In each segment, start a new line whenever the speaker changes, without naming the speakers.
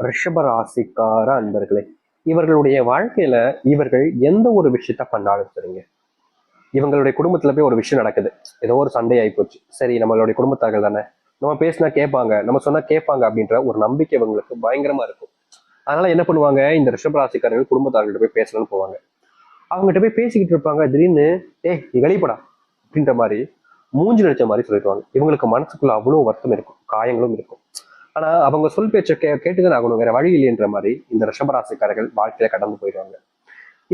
ரிஷப ராசிக்கார அன்பர்களே, இவர்களுடைய வாழ்க்கையில இவர்கள் எந்த ஒரு விஷயத்த பண்ணாலும் சரிங்க, இவங்களுடைய குடும்பத்துல போய் ஒரு விஷயம் நடக்குது, ஏதோ ஒரு சண்டை ஆகி போச்சு, சரி நம்மளுடைய குடும்பத்தார்கள் தானே, நம்ம பேசினா கேட்பாங்க, நம்ம சொன்னா கேட்பாங்க அப்படின்ற ஒரு நம்பிக்கை இவங்களுக்கு பயங்கரமா இருக்கும். அதனால என்ன பண்ணுவாங்க, இந்த ரிஷபராசிக்காரர்கள் குடும்பத்தார்கள்ட்ட போய் பேசணும்னு போவாங்க. அவங்ககிட்ட போய் பேசிக்கிட்டு இருப்பாங்க. திடீர்னு நீ வெளிப்படா அப்படின்ற மாதிரி மூஞ்சி நடிச்ச மாதிரி சொல்லிடுவாங்க. இவங்களுக்கு மனசுக்குள்ள அவ்வளவு வருத்தம் இருக்கும், காயங்களும் இருக்கும். ஆனா அவங்க சொல் பேச்ச கேட்டுதான் ஆகணும், வேற வழி இல்லைன்ற மாதிரி இந்த ரிஷபராசிக்காரர்கள் வாழ்க்கையில கடந்து போயிடுவாங்க.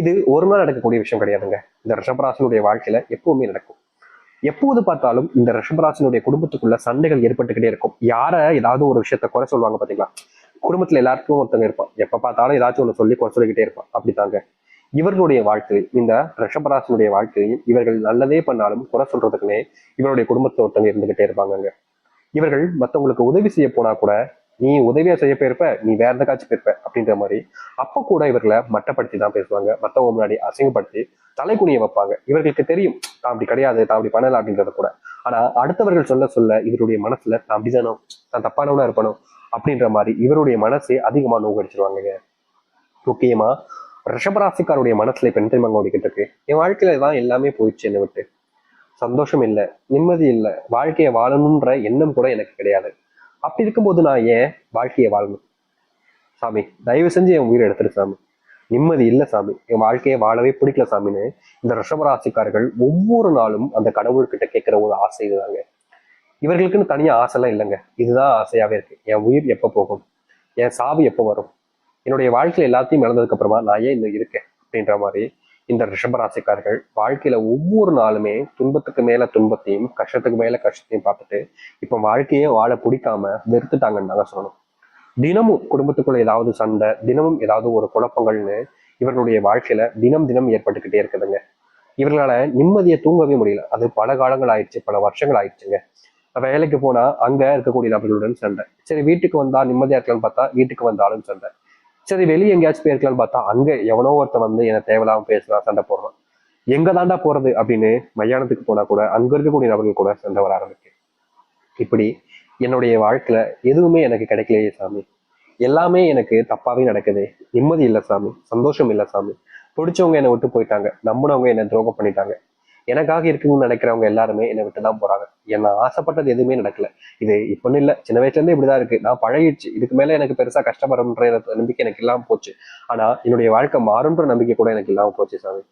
இது ஒரு நாள் நடக்கக்கூடிய விஷயம் கிடையாதுங்க. இந்த ரிஷபராசினுடைய வாழ்க்கையில எப்பவுமே நடக்கும். எப்போது பார்த்தாலும் இந்த ரிஷபராசினுடைய குடும்பத்துக்குள்ள சண்டைகள் ஏற்பட்டுக்கிட்டே இருக்கும். யார ஏதாவது ஒரு விஷயத்த குறை சொல்லுவாங்க பாத்தீங்களா, குடும்பத்துல எல்லாருக்கும் ஒருத்தங்க இருப்பான், எப்ப பார்த்தாலும் ஏதாச்சும் ஒண்ணு சொல்லி குறை சொல்லிக்கிட்டே இருப்பான். அப்படித்தாங்க இவர்களுடைய வாழ்க்கை, இந்த ரிஷபராசினுடைய வாழ்க்கையில் இவர்கள் நல்லதே பண்ணாலும் குறை சொல்றதுக்குன்னே இவருடைய குடும்பத்துல ஒருத்தங்க இருந்துகிட்டே இருப்பாங்க. இவர்கள் மற்றவங்களுக்கு உதவி செய்ய போனா கூட, நீ உதவியா செய்ய போயிருப்ப, நீ வேற எதுக்காச்சும் போயிருப்ப அப்படின்ற மாதிரி அப்ப கூட இவர்களை மட்டப்படுத்தி தான் பேசுவாங்க. மற்றவங்க முன்னாடி அசிங்கப்படுத்தி தலைக்குனிய வைப்பாங்க. இவர்களுக்கு தெரியும் தான் அப்படி கிடையாது, தான் அப்படி பண்ணல அப்படின்றத கூட. ஆனா அடுத்தவர்கள் சொல்ல சொல்ல இவருடைய மனசுல நான் அப்படிதானோ, நான் தப்பானவனா இருப்பணும் அப்படின்ற மாதிரி இவருடைய மனசை அதிகமா நோக்கடிச்சிருவாங்க. முக்கியமா ரிஷபராசிக்காருடைய மனசுல இப்ப என்ன தெரியுமா ஓடிக்கிட்டு இருக்கு, என் வாழ்க்கையில தான் எல்லாமே போயிடுச்சு, என்னை விட்டு சந்தோஷம் இல்லை, நிம்மதி இல்லை, வாழ்க்கையை வாழணும்ன்ற எண்ணம் கூட எனக்கு கிடையாது. அப்படி இருக்கும்போது நான் ஏன் வாழ்க்கையை வாழணும் சாமி, தயவு செஞ்சு என் உயிரை எடுத்துரு சாமி, நிம்மதி இல்லை சாமி, என் வாழ்க்கையை வாழவே பிடிக்கல சாமின்னு இந்த ரிஷபராசிக்காரர்கள் ஒவ்வொரு நாளும் அந்த கடவுள்கிட்ட கேட்கிற ஒரு ஆசை இதுதாங்க. இவர்களுக்குன்னு தனியா ஆசைலாம் இல்லைங்க, இதுதான் ஆசையாவே இருக்கு. என் உயிர் எப்போ போகும், என் சாவு எப்போ வரும், என்னுடைய வாழ்க்கையில எல்லாத்தையும் இழந்ததுக்கு அப்புறமா நான் ஏன் இன்னும் இருக்கேன் அப்படின்ற மாதிரி இந்த ரிஷபராசிக்காரர்கள் வாழ்க்கையில ஒவ்வொரு நாளுமே துன்பத்துக்கு மேல துன்பத்தையும் கஷ்டத்துக்கு மேல கஷ்டத்தையும் பார்த்துட்டு இப்ப வாழ்க்கையே வாழ பிடிக்காம வெறுத்துட்டாங்கன்னு தாங்க சொல்லணும். தினமும் குடும்பத்துக்குள்ள ஏதாவது சண்டை, தினமும் ஏதாவது ஒரு குழப்பங்கள்னு இவர்களுடைய வாழ்க்கையில தினம் தினம் ஏற்பட்டுக்கிட்டே இருக்குதுங்க. இவர்களால நிம்மதியை தூங்கவே முடியல. அது பல காலங்கள் ஆயிடுச்சு, பல வருஷங்கள் ஆயிடுச்சுங்க. வேலைக்கு போனா அங்க இருக்கக்கூடிய நபர்களுடன் சண்டை, சரி வீட்டுக்கு வந்தா நிம்மதியா இருக்கலாம்னு பார்த்தா வீட்டுக்கு வந்தாலும் சண்டை, சரி வெளியே எங்கேயாச்சும் போயிருக்கலாம்னு பார்த்தா அங்க எவனோ ஒருத்தன் வந்து என்னை தேவையில்லாம பேசுறான், சண்டை போடுறான். எங்க தாண்டா போறது அப்படின்னு மயானத்துக்கு போனா கூட அங்க இருக்கக்கூடிய நபர்கள் கூட சண்டை வர ஆரம்பிக்கு. இப்படி என்னுடைய வாழ்க்கையில எதுவுமே எனக்கு கிடைக்கலையே சாமி, எல்லாமே எனக்கு தப்பாவே நடக்குது, நிம்மதி இல்லை சாமி, சந்தோஷம் இல்லை சாமி, பிடிச்சவங்க என்னை விட்டு போயிட்டாங்க, நம்பினவங்க என்னை துரோகம் பண்ணிட்டாங்க, எனக்காக இருக்குன்னு நினைக்கிறவங்க எல்லாருமே என்னை விட்டு தான் போறாங்க, என்ன ஆசைப்பட்டது எதுவுமே நடக்கல. இது இப்பன்னு இல்லை, சின்ன வயசுல இருந்தே இப்படிதான் இருக்கு, நான் பழகிடுச்சு, இதுக்கு மேல எனக்கு பெருசா கஷ்டப்படும்ன்ற நம்பிக்கை எனக்கு இல்லாம போச்சு. ஆனா என்னுடைய வாழ்க்கை மாறும்ன்ற நம்பிக்கை கூட எனக்கு இல்லாம போச்சு சாமி.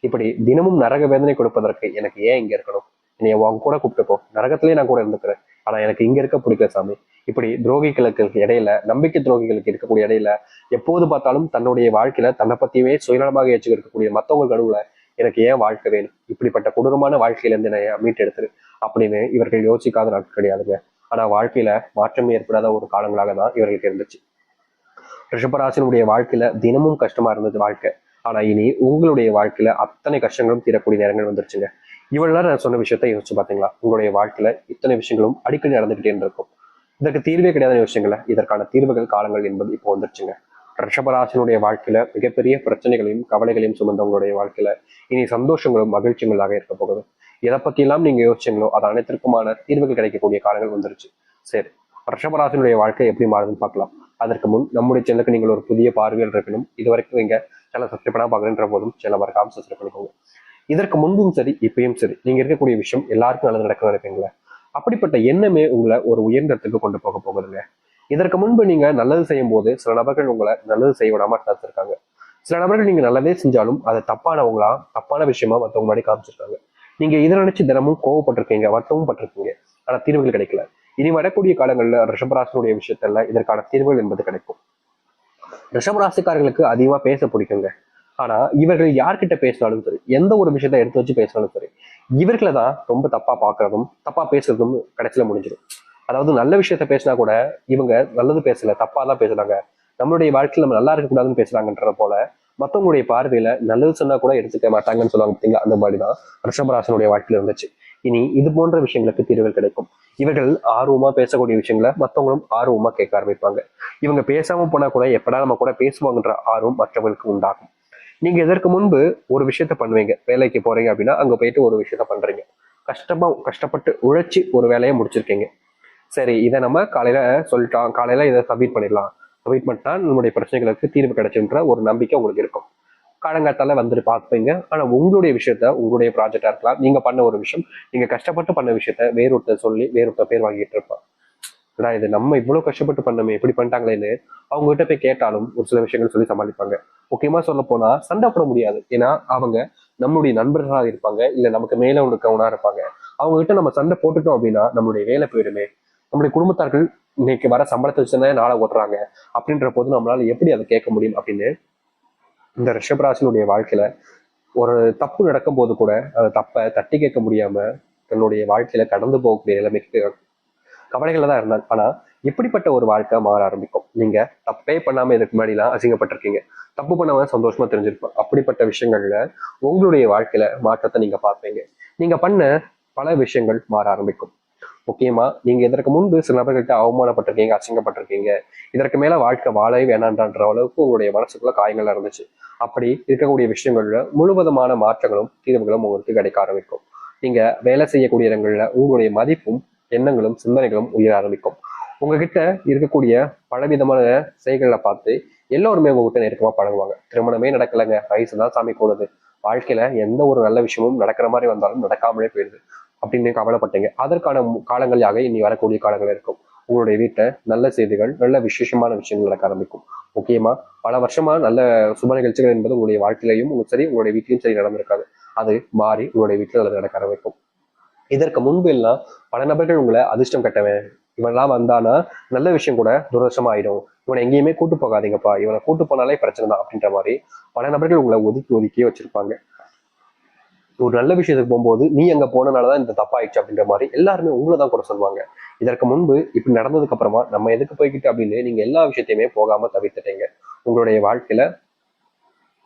இப்படி தினமும் நரக வேதனை கொடுப்பதற்கு எனக்கு ஏன் இங்க இருக்கணும், என்னைய உன் கூட கூப்பிட்டுப்போ, நரகத்திலேயே நான் கூட இருந்துக்கிறேன், ஆனா எனக்கு இங்க இருக்க பிடிக்கல சாமி. இப்படி துரோகிகளுக்கு இடையில, நம்பிக்கை துரோகிகளுக்கு இருக்கக்கூடிய இடையில எப்போது பார்த்தாலும் தன்னுடைய வாழ்க்கையில தன்னை பத்தியுமே சுயநலமாக ஏற்று இருக்கக்கூடிய மத்தவங்க நடுவுல எனக்கு ஏன் வாழ்க்கை வேணும், இப்படிப்பட்ட கொடூரமான வாழ்க்கையிலிருந்து என்ன மீட்டெடுத்துரு அப்படின்னு இவர்கள் யோசிக்காத நாட்கள் கிடையாதுங்க. ஆனா வாழ்க்கையில மாற்றம் ஏற்படாத ஒரு காலங்களாக தான் இவர்களுக்கு இருந்துச்சு. ரிஷபராசினுடைய வாழ்க்கையில தினமும் கஷ்டமா இருந்தது வாழ்க்கை. ஆனா இனி உங்களுடைய வாழ்க்கையில அத்தனை கஷ்டங்களும் தீரக்கூடிய நேரங்கள் வந்துருச்சுங்க. இவ்வளவு நேரம் நான் சொன்ன விஷயத்த யோசிச்சு பாத்தீங்களா, உங்களுடைய வாழ்க்கையில இத்தனை விஷயங்களும் அடிக்கடி நடந்துகிட்டே இருக்கும். இதற்கு தீர்வே கிடையாத விஷயங்கள, இதற்கான தீர்வுகள் காலங்கள் என்பது இப்போ வந்துருச்சுங்க. ரிஷபராசினுடைய வாழ்க்கையில மிகப்பெரிய பிரச்சனைகளையும் கவலைகளையும் சுமந்தவங்களுடைய வாழ்க்கையில இனி சந்தோஷங்களும் மகிழ்ச்சிகளாக இருக்க போகுது. எதை பத்தி எல்லாம் நீங்க யோசிச்சீங்களோ அது அனைத்திற்குமான தீர்வுகள் கிடைக்கக்கூடிய காலங்கள் வந்துருச்சு. சரி, ரிஷபராசினுடைய வாழ்க்கை எப்படி மாறுதுன்னு பார்க்கலாம். அதற்கு முன் நம்முடைய சேனலுக்கு நீங்கள் ஒரு புதிய பார்வையில் இருக்கணும். இது வரைக்கும் நீங்க சேனல் சப்ஸ்கிரைப் பண்ணா பார்க்குற போதும் சேனல் மறக்காம சப்ஸ்கிரைப் பண்ணிக்கோங்க. இதற்கு முன்பும் சரி இப்பயும் சரி நீங்க இருக்கக்கூடிய விஷயம் எல்லாருக்கும் நல்லது நடக்கணும் நினைப்பீங்களா, அப்படிப்பட்ட எண்ணமே உங்களை ஒரு உயர்ந்த இடத்துக்கு கொண்டு போக போகுதுங்க. இதற்கு முன்பு நீங்க நல்லது செய்யும் போது சில நபர்கள் உங்களை நல்லது செய்ய விடாம தடுத்திருக்காங்க. சில நபர்கள் நீங்க நல்லதே செஞ்சாலும் அது தப்பானவங்களா, தப்பான விஷயமா மற்றவங்க முன்னாடி காமிச்சிருக்காங்க. நீங்க இதை நினைச்சு தினமும் கோவப்பட்டிருக்கீங்க, வருத்தமும் பட்டிருக்கீங்க. ஆனா தீர்வுகள் கிடைக்கல. இனி வரக்கூடிய காலங்கள்ல ரிஷபராசினுடைய விஷயத்துல இதற்கான தீர்வுகள் என்பது கிடைக்கும். ரிஷபராசிக்காரர்களுக்கு அதிகமா பேச பிடிக்குங்க. ஆனா இவர்கள் யார்கிட்ட பேசினாலும் சரி, எந்த ஒரு விஷயத்த எடுத்து வச்சு பேசினாலும் சரி, இவர்களை தான் ரொம்ப தப்பா பாக்குறதும் தப்பா பேசுறதும் கடைசியில முடிஞ்சிடும். அதாவது நல்ல விஷயத்த பேசினா கூட இவங்க நல்லது பேசல, தப்பா தான் பேசுறாங்க, நம்மளுடைய வாழ்க்கையில நம்ம நல்லா இருக்க கூடாதுன்னு பேசுறாங்கன்ற போல மத்தவங்களுடைய பார்வையில நல்லது சொன்னா கூட எடுத்துக்க மாட்டாங்கன்னு சொல்லுவாங்க பார்த்தீங்களா, அந்த மாதிரிதான் ரிஷபராசனுடைய வாழ்க்கையில இருந்துச்சு. இனி இது போன்ற விஷயங்களுக்கு தீர்வுகள் கிடைக்கும். இவர்கள் ஆர்வமா பேசக்கூடிய விஷயங்களை மற்றவங்களும் ஆர்வமா கேட்க ஆரம்பிப்பாங்க. இவங்க பேசாம போனா கூட எப்படா நம்ம கூட பேசுவாங்கன்ற ஆர்வம் மற்றவர்களுக்கு உண்டாகும். நீங்க இதற்கு முன்பு ஒரு விஷயத்த பண்ணுவீங்க, வேலைக்கு போறீங்க அப்படின்னா அங்க போயிட்டு ஒரு விஷயத்த பண்றீங்க, கஷ்டப்பட்டு உழைச்சி ஒரு வேலையை முடிச்சிருக்கீங்க. சரி, இதை நம்ம காலையில சொல்லிட்டோம், காலையில இதை சப்மிட் பண்ணிடலாம், வெயிட் பண்ணிட்டா நம்மளுடைய பிரச்சனைகளுக்கு தீர்வு கிடைச்சுன்ற ஒரு நம்பிக்கை உங்களுக்கு இருக்கும். காலங்காத்தால வந்துட்டு பார்ப்பீங்க. ஆனா உங்களுடைய விஷயத்த, உங்களுடைய ப்ராஜெக்டா இருக்கலாம், நீங்க பண்ண ஒரு விஷயம், நீங்க கஷ்டப்பட்டு பண்ண விஷயத்த வேறொருத்தர் சொல்லி வேறொருத்தர் பேர் வாங்கிட்டு இருப்பான். இது நம்ம இவ்வளவு கஷ்டப்பட்டு பண்ணமே இப்படி பண்ணிட்டாங்களேன்னு அவங்க கிட்ட போய் கேட்டாலும் ஒரு சில விஷயங்கள் சொல்லி சமாளிப்பாங்க. முக்கியமா சொல்ல போனா சண்டை போட முடியாது. ஏன்னா அவங்க நம்மளுடைய நண்பர்களாக இருப்பாங்க, இல்ல நமக்கு மேல இருக்கவனா இருப்பாங்க. அவங்க கிட்ட நம்ம சண்டை போட்டுட்டோம் அப்படின்னா நம்மளுடைய வேலை போயிடுமே, நம்முடைய குடும்பத்தார்கள் இன்னைக்கு வர சம்பளத்தை வச்சுதானே நாளை ஓட்டுறாங்க, அப்படின்ற போது நம்மளால எப்படி அதை கேட்க முடியும் அப்படின்னு இந்த ரிஷபராசினுடைய வாழ்க்கையில ஒரு தப்பு நடக்கும் போது கூட அந்த தப்பை தட்டி கேட்க முடியாம தன்னுடைய வாழ்க்கையில கடந்து போகக்கூடிய நிலைமைக்கு கவலைகள்ல தான் இருந்தாங்க. ஆனா இப்படிப்பட்ட ஒரு வாழ்க்கை மாற ஆரம்பிக்கும். நீங்க தப்பே பண்ணாம இதுக்கு முன்னாடி எல்லாம் அசிங்கப்பட்டிருக்கீங்க, தப்பு பண்ணாம சந்தோஷமா தெரிஞ்சிருப்போம். அப்படிப்பட்ட விஷயங்கள்ல உங்களுடைய வாழ்க்கையில மாற்றத்தை நீங்க பார்ப்பீங்க. நீங்க பண்ண பல விஷயங்கள் மாற ஆரம்பிக்கும். முக்கியமா நீங்க இதற்கு முன்பு சில நபர்கள்ட்ட அவமானப்பட்டிருக்கீங்க, அசிங்கப்பட்டிருக்கீங்க. இதற்கு மேல வாழ்க்கை வாழவே வேணான்ற அளவுக்கு உங்களுடைய மனசுக்குள்ள காயங்கள் இருந்துச்சு. அப்படி இருக்கக்கூடிய விஷயங்கள்ல முழுவதுமான மாற்றங்களும் தீர்வுகளும் உங்களுக்கு கிடைக்க ஆரம்பிக்கும். நீங்க வேலை செய்யக்கூடிய இடங்கள்ல உங்களுடைய மதிப்பும் எண்ணங்களும் சிந்தனைகளும் உயர ஆரம்பிக்கும். உங்ககிட்ட இருக்கக்கூடிய பலவிதமான செயல்களை பார்த்து எல்லோருமே உங்ககிட்ட நெருக்கமா பழகுவாங்க. திருமணமே நடக்கலைங்க, வயசுதான் சாமி கூடுது, வாழ்க்கையில எந்த ஒரு நல்ல விஷயமும் நடக்கிற மாதிரி வந்தாலும் நடக்காமலே போயிடுது அப்படின்னு கவலைப்பட்டீங்க. அதற்கான காலங்களாக இனி வரக்கூடிய காலங்கள் இருக்கும். உங்களுடைய வீட்டில் நல்ல செய்திகள், நல்ல விசேஷமான விஷயங்கள் நடக்க ஆரம்பிக்கும். முக்கியமா பல வருஷமா நல்ல சுப நிகழ்ச்சிகள் என்பது உங்களுடைய வாழ்க்கையிலையும் சரி, உங்களுடைய வீட்லையும் சரி நடந்திருக்காது. அது மாறி உங்களுடைய வீட்டில் அது நடக்க ஆரம்பிக்கும். இதற்கு முன்பு எல்லாம் பல நபர்கள் உங்களை அதிர்ஷ்டம் கட்டவன், இவன்லாம் வந்தானா நல்ல விஷயம் கூட துரதிர்ஷ்டமா ஆயிடும், இவனை எங்கேயுமே கூட்டு போகாதீங்கப்பா, இவனை கூட்டு போனாலே பிரச்சனை தான் அப்படின்ற மாதிரி பல நபர்கள் உங்களை ஒதுக்கி ஒதுக்கியே வச்சிருப்பாங்க. ஒரு நல்ல விஷயத்துக்கு போகும்போது நீ அங்க போனனாலதான் இந்த தப்பாயிடுச்சு அப்படின்ற மாதிரி எல்லாருமே உங்களை தான் கூட சொல்லுவாங்க. இதற்கு முன்பு இப்படி நடந்ததுக்கு அப்புறமா நம்ம எதுக்கு போய்கிட்டு அப்படின்னு நீங்க எல்லா விஷயத்தையுமே போகாம தவிர்த்துட்டீங்க. உங்களுடைய வாழ்க்கையில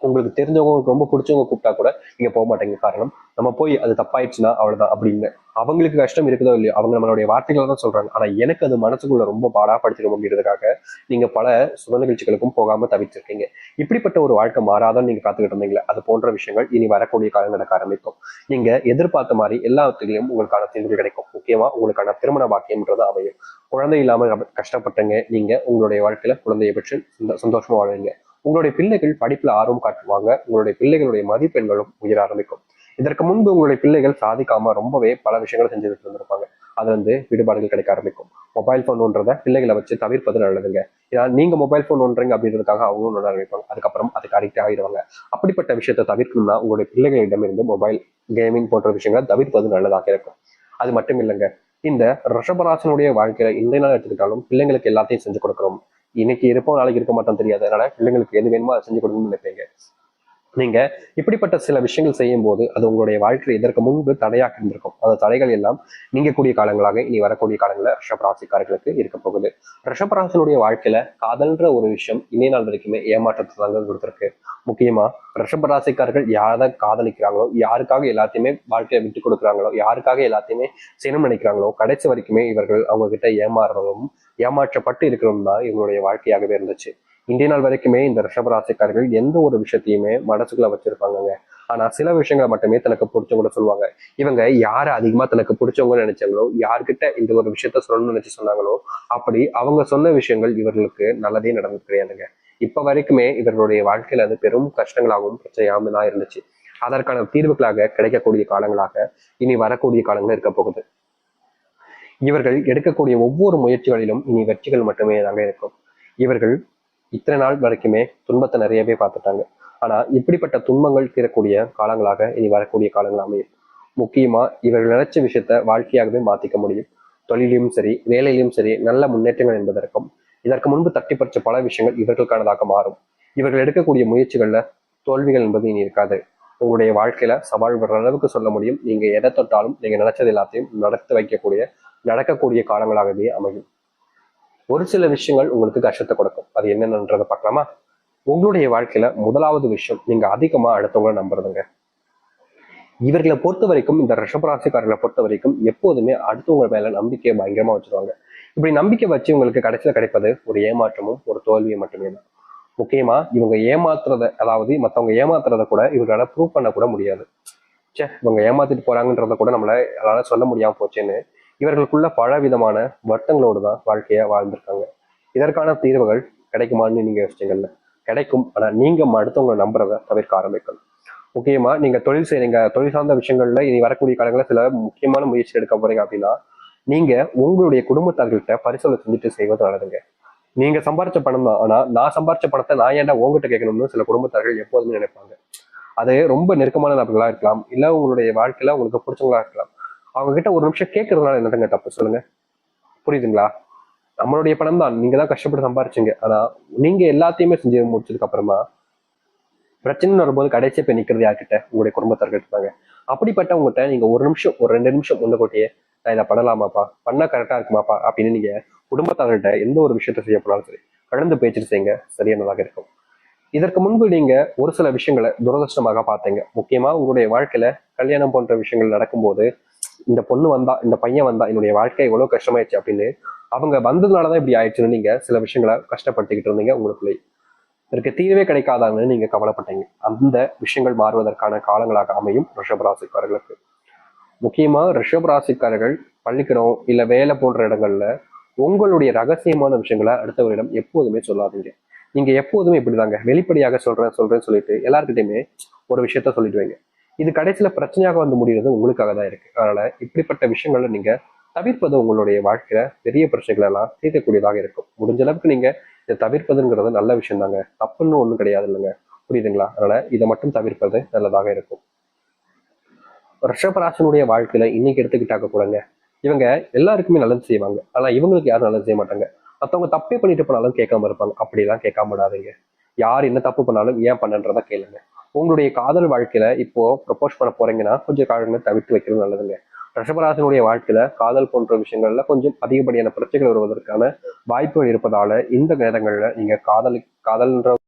உங்களுக்கு தெரிஞ்சவங்க, உங்களுக்கு ரொம்ப பிடிச்சவங்க கூப்பிட்டா கூட நீங்க போக மாட்டேங்க. காரணம், நம்ம போய் அது தப்பாயிடுச்சுன்னா அவ்வளவுதான் அப்படின்னு. அவங்களுக்கு கஷ்டம் இருக்குதோ இல்லையோ, அவங்க நம்மளுடைய வார்த்தைகளை தான் சொல்றாங்க. ஆனா எனக்கு அது மனசுக்குள்ள ரொம்ப பாடா படிச்சிடும் அப்படின்றதுக்காக நீங்க பல சுப நிகழ்ச்சிகளுக்கும் போகாம தவிர்த்திருக்கீங்க. இப்படிப்பட்ட ஒரு வாழ்க்கை மாறாதான் நீங்க காத்துக்கிட்டு இருந்தீங்களே, அது போன்ற விஷயங்கள் இனி வரக்கூடிய காலம் நடக்க ஆரம்பிக்கும். நீங்க எதிர்பார்த்த மாதிரி எல்லாத்துலயும் உங்களுக்கான தீர்வு கிடைக்கும். முக்கியமா உங்களுக்கான திருமண பாக்கியம்ன்றது அமையும். குழந்தை இல்லாம கஷ்டப்பட்டங்க நீங்க உங்களுடைய வாழ்க்கையில குழந்தையை பெற்று சந்தோஷமா வாழ்வீங்க. உங்களுடைய பிள்ளைகள் படிப்புல ஆர்வம் காட்டுவாங்க. உங்களுடைய பிள்ளைகளுடைய மதிப்பெண்களும் உயர ஆரம்பிக்கும். இதற்கு முன்பு உங்களுடைய பிள்ளைகள் சாதிக்காம ரொம்பவே பல விஷயங்களை செஞ்சுட்டு இருந்திருப்பாங்க. அது விடுபாடுகள் கிடைக்க ஆரம்பிக்கும். மொபைல் போன் ஒன்றதை பிள்ளைகளை வச்சு தவிர்ப்பது நல்லதுங்க. ஏன்னா நீங்க மொபைல் போன் ஒன்றீங்க அப்படின்றதுக்காக அவங்களும் நட ஆரம்பிப்பாங்க. அதுக்கப்புறம் அதுக்கு அடிக்ட் ஆகிடுவாங்க. அப்படிப்பட்ட விஷயத்தை தவிர்க்கணும்னா உங்களுடைய பிள்ளைகளிடம் இருந்து மொபைல் கேமிங் போன்ற விஷயங்களை தவிர்ப்பது நல்லதாக இருக்கும். அது மட்டும் இல்லைங்க, இந்த ரிஷபராசனுடைய வாழ்க்கையில இன்றைய நாள் எடுத்துக்கிட்டாலும் பிள்ளைங்களுக்கு எல்லாத்தையும் செஞ்சு கொடுக்கணும். இன்னைக்கு இருப்போம் நாளைக்கு இருக்க மாட்டோம் தெரியாது, அதனால பிள்ளைங்களுக்கு எது வேணுமோ அதை செஞ்சு கொடுக்கணும்னு நினைப்பீங்க. நீங்க இப்படிப்பட்ட சில விஷயங்கள் செய்யும் போது அது உங்களுடைய வாழ்க்கையில் இதற்கு முன்பு தடையாக இருந்திருக்கும். அந்த தடைகள் எல்லாம் நீங்கக்கூடிய காலங்களாக இனி வரக்கூடிய காலங்களில் ரிஷபராசிக்காரர்களுக்கு இருக்க போகுது. ரிஷபராசினுடைய வாழ்க்கையில காதல்ன்ற ஒரு விஷயம் இன்னைய நாள் வரைக்குமே ஏமாற்றத்தை தாங்க கொடுத்துருக்கு. முக்கியமா ரிஷபராசிக்காரர்கள் யாரை காதலிக்கிறாங்களோ, யாருக்காக எல்லாத்தையுமே வாழ்க்கையை விட்டு கொடுக்குறாங்களோ, யாருக்காக எல்லாத்தையுமே செய்யணும்னு நினைக்கிறாங்களோ, கடைசி வரைக்குமே இவர்கள் அவங்க கிட்ட ஏமாறுறதும் ஏமாற்றப்பட்டு இருக்கிறதும் தான் இவங்களுடைய வாழ்க்கையாகவே இருந்துச்சு. இந்திய நாள் வரைக்குமே இந்த ரிஷபராசிக்காரர்கள் எந்த ஒரு விஷயத்தையுமே மனசுக்குள்ள வச்சிருப்பாங்க. ஆனா சில விஷயங்களை மட்டுமே தனக்கு பிடிச்சவங்க சொல்லுவாங்க. இவங்க யாரை அதிகமா தனக்கு பிடிச்சவங்க நினைச்சாங்களோ, யார்கிட்ட இந்த ஒரு விஷயத்த சொல்லணும்னு நினைச்சு சொன்னாங்களோ, அப்படி அவங்க சொன்ன விஷயங்கள் இவர்களுக்கு நல்லதே நடந்தது கிடையாதுங்க. இப்ப வரைக்குமே இவர்களுடைய வாழ்க்கையில அது பெரும் கஷ்டங்களாகவும் பிரச்சனையாகவும் தான் இருந்துச்சு. அதற்கான தீர்வுகளாக கிடைக்கக்கூடிய காலங்களாக இனி வரக்கூடிய காலங்கள் இருக்க போகுது. இவர்கள் எடுக்கக்கூடிய ஒவ்வொரு முயற்சிகளிலும் இனி வெற்றிகள் மட்டுமே தாங்க இருக்கும். இவர்கள் இத்தனை நாள் வரைக்குமே துன்பத்தை நிறையவே பார்த்துட்டாங்க. ஆனா இப்படிப்பட்ட துன்பங்கள் தீரக்கூடிய காலங்களாக இனி வரக்கூடிய காலங்கள் அமையும். முக்கியமா இவர்கள் நினைச்ச விஷயத்த வாழ்க்கையாகவே மாத்திக்க முடியும். தொழிலையும் சரி, வேலையிலும் சரி, நல்ல முன்னேற்றங்கள் என்பதற்கும் இதற்கு முன்பு தட்டி பறிச்ச பல விஷயங்கள் இவர்களுக்கானதாக மாறும். இவர்கள் எடுக்கக்கூடிய முயற்சிகள்ல தோல்விகள் என்பது இனி இருக்காது. உங்களுடைய வாழ்க்கையில சவால் வர்ற அளவுக்கு சொல்ல முடியும். நீங்க எதை தொட்டாலும் நீங்க நினைச்சது எல்லாத்தையும் நடத்தி வைக்கக்கூடிய நடக்கக்கூடிய காலங்களாகவே அமையும். ஒரு சில விஷயங்கள் உங்களுக்கு கஷ்டத்தை கொடுக்கும். அது என்னென்னன்றதை பார்க்கலாமா? உங்களுடைய வாழ்க்கையில முதலாவது விஷயம், நீங்க அதிகமா அடுத்தவங்களை நம்புறதுங்க. இவர்களை பொறுத்த வரைக்கும், இந்த ரிஷபராசிக்காரர்களை பொறுத்த வரைக்கும் எப்போதுமே அடுத்தவங்க மேல நம்பிக்கையை பயங்கரமா வச்சிருவாங்க. இப்படி நம்பிக்கை வச்சு உங்களுக்கு கடைசியில கிடைப்பது ஒரு ஏமாற்றமும் ஒரு தோல்வியும் மட்டுமே தான். முக்கியமா இவங்க ஏமாத்துறத, அதாவது மத்தவங்க ஏமாத்துறத கூட இவங்களால ப்ரூவ் பண்ண கூட முடியாது. இவங்க ஏமாத்திட்டு போறாங்கன்றத கூட அதனால சொல்ல முடியாம போச்சேன்னு இவர்களுக்குள்ள பல விதமான வருத்தங்களோடு தான் வாழ்க்கைய வாழ்ந்திருக்காங்க. இதற்கான தீர்வுகள் கிடைக்குமான்னு நீங்க யோசிச்சீங்கல்ல, கிடைக்கும். ஆனா நீங்க அடுத்தவங்களை நம்புறத தவிர்க்க ஆரம்பிக்கணும். முக்கியமா நீங்க தொழில் செய்றீங்க, தொழில் சார்ந்த விஷயங்கள்ல இனி வரக்கூடிய காலங்களில் சில முக்கியமான முயற்சி எடுக்க போறீங்க அப்படின்னா, நீங்க உங்களுடைய குடும்பத்தார்கிட்ட பரிசோதனை செஞ்சுட்டு செய்வது நல்லதுங்க. நீங்க சம்பாரிச்ச பணம் தான், ஆனா நான் சம்பாரிச்ச பணத்தை நான் ஏன்டா உங்ககிட்ட கேட்கணும்னு சில குடும்பத்தார்கள் எப்போதுமே நினைப்பாங்க. அது ரொம்ப நெருக்கமான நபர்களா இருக்கலாம், இல்ல உங்களுடைய வாழ்க்கையில உங்களுக்கு பிடிச்சவங்களா இருக்கலாம். அவங்க கிட்ட ஒரு நிமிஷம் கேட்கறதுனால என்னதுங்க தப்பு சொல்லுங்க? புரியுதுங்களா? நம்மளுடைய பணம் தான், நீங்க தான் கஷ்டப்பட்டு சம்பாரிச்சீங்க. ஆனா நீங்க எல்லாத்தையுமே செஞ்சு முடிச்சதுக்கு அப்புறமா பிரச்சனைன்னு வரும்போது கடைசியா போய் நிக்கிறது யார்கிட்ட? உங்களுடைய குடும்பத்தார்கிட்ட தாங்க. அப்படிப்பட்டவங்ககிட்ட நீங்க ஒரு நிமிஷம், ஒரு 2 நிமிஷம் முன்னக்கூட்டியே நான் இதை பண்ணலாமாப்பா, பண்ணா கரெக்டா இருக்குமாப்பா அப்படின்னு நீங்க குடும்பத்தார்கிட்ட எந்த ஒரு விஷயத்த செய்ய போனாலும் சரி கலந்து பேச்சுட்டு செய்யுங்க, சரியானதாக இருக்கும். இதற்கு முன்பு நீங்க ஒரு சில விஷயங்களை துரதிருஷ்டமாக பார்த்தீங்க. முக்கியமா உங்களுடைய வாழ்க்கையில கல்யாணம் போன்ற விஷயங்கள் நடக்கும்போது, இந்த பொண்ணு வந்தா, இந்த பையன் வந்தா என்னுடைய வாழ்க்கை எவ்வளவு கஷ்டமாயிடுச்சு அப்படின்னு அவங்க வந்ததுனாலதான் இப்படி ஆயிடுச்சுன்னு நீங்க சில விஷயங்களை கஷ்டப்படுத்திக்கிட்டு இருந்தீங்க உங்களுக்குள்ளே. இதற்கு தீர்வே கிடைக்காதான்னு நீங்க கவலைப்பட்டீங்க. அந்த விஷயங்கள் மாறுவதற்கான காலங்களாக அமையும் ரிஷபராசிக்காரர்களுக்கு. முக்கியமா ரிஷபராசிக்காரர்கள் பள்ளிக்கூடம் இல்ல வேலை போன்ற இடங்கள்ல உங்களுடைய ரகசியமான விஷயங்களை அடுத்தவரிடம் எப்போதுமே சொல்லாதீங்க. நீங்க எப்போதுமே இப்படிதாங்க வெளிப்படையாக சொல்றேன் சொல்றேன்னு சொல்லிட்டு எல்லாருக்கிட்டையுமே ஒரு விஷயத்த சொல்லிடுவீங்க. இது கடைசியில பிரச்சனையாக வந்து முடிகிறது உங்களுக்காக தான் இருக்கு. அதனால இப்படிப்பட்ட விஷயங்களை நீங்க தவிர்ப்பது உங்களுடைய வாழ்க்கையில பெரிய பிரச்சனைகள் எல்லாம் தீர்க்கக்கூடியதாக இருக்கும். முடிஞ்ச அளவுக்கு நீங்க இதை தவிர்ப்பதுங்கிறது நல்ல விஷயம் தாங்க, தப்புன்னு ஒண்ணும் கிடையாது இல்லைங்க. புரியுதுங்களா? அதனால இதை மட்டும் தவிர்ப்பது நல்லதாக இருக்கும். ரிஷபராசனுடைய வாழ்க்கையில இன்னைக்கு எடுத்துக்கிட்டாக்க கூடங்க, இவங்க எல்லாருக்குமே நல்லது செய்வாங்க. ஆனா இவங்களுக்கு யாரும் நல்லது செய்ய மாட்டாங்க. மத்தவங்க தப்பே பண்ணிட்டு போனாலும் கேட்காம இருப்பாங்க. அப்படிலாம் கேட்காம விடாதீங்க. யார் என்ன தப்பு பண்ணாலும் ஏன் பண்ணன்றதை கேளுங்க. உங்களுடைய காதல் வாழ்க்கையில இப்போ ப்ரப்போஸ் பண்ண போறீங்கன்னா கொஞ்சம் காலங்களை தவிர்த்து வைக்கிறது நல்லதுங்க. ரிஷபராசனுடைய வாழ்க்கையில காதல் போன்ற விஷயங்கள்ல கொஞ்சம் அதிகப்படியான பிரச்சனைகள் வருவதற்கான வாய்ப்புகள் இருப்பதால இந்த நேரங்கள்ல நீங்க காதல்ன்ற